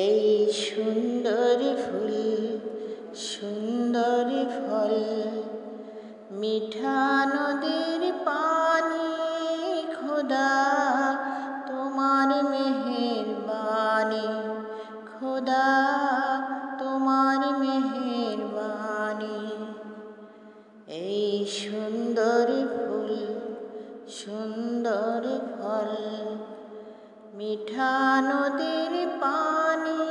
এই সুন্দর ফুল সুন্দর ফল, মিঠা নদীর পানি, খোদা তোমার মেহেরবানি, খোদা তোমার মেহেরবানি। এই সুন্দর ফুল সুন্দর ফল, মিঠা নদীর পানি,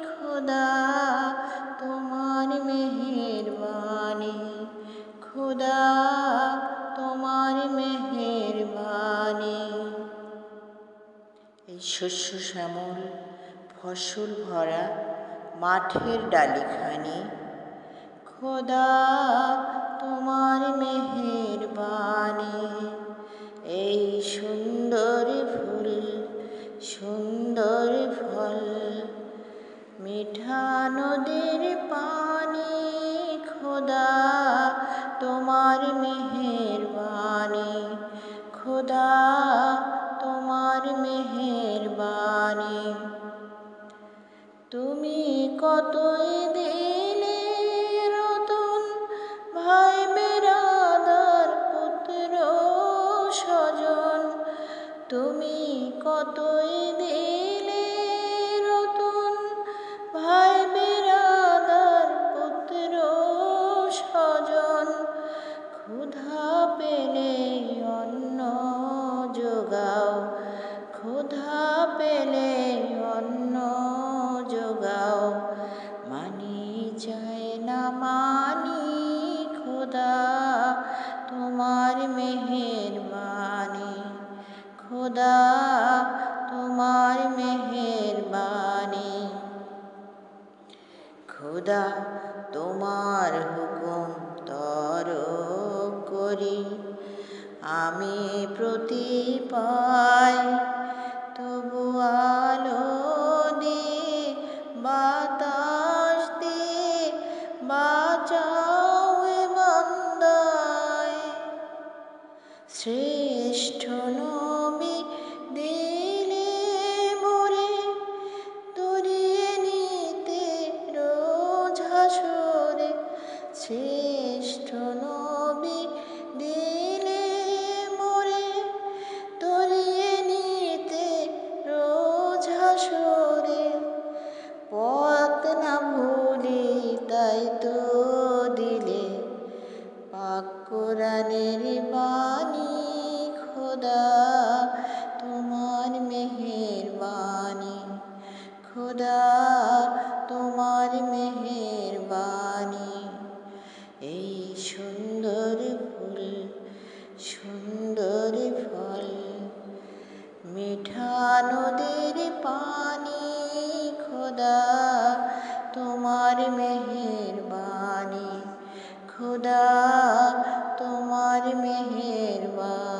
খোদা তোমার মেহেরবানি, খোদা তোমার মেহেরবানি। এই শস্য শ্যামল ফসল ভরা মাঠের ডালিখানি, খোদা তোমার মেহেরবানি। এই সুন্দর ফুল সুন্দর ফল, মিঠা নদীর পানি, খোদা তোমার মেহেরবানি, খোদা তোমার মেহেরবানি। তুমি কতই দিলে রতন, ভাই বেরাদার পুত্র স্বজন, তুমি কতই দিলে রতন, ভাই বেরাদার পুত্র স্বজন। ক্ষুধা পেলে অন্ন যোগাও, ক্ষুধা পেলে অন্ন যোগাও, মানি চায় না মানি, খোদা তোমার মেহেরবানি, খোদা তোমার মেহেরবানি। খোদা তোমার হুকুম তর করি, আমি প্রতি পাই, তবু আলো দিয়ে বাতাস দিয়ে বাঁচাও এ বান্দায়। শ্রেষ্ঠ নবী দিলে মোরে দরিয়ে নিতে রোজ হাসরে, শ্রেষ্ঠ নবী দিলে মোরে দরিয়ে নিতে রোজ হাসরে। পথ না ভুলি তাই তো দিলে পাক কোরআনের বাণী, খোদা তোমার মেহেরবানি, খোদা তোমার মেহেরবানি। এই সুন্দর ফুল সুন্দর ফল, মিঠা নদীর পানি, খোদা তোমার মেহেরবানি, খোদা তোমার মেহেরবানি।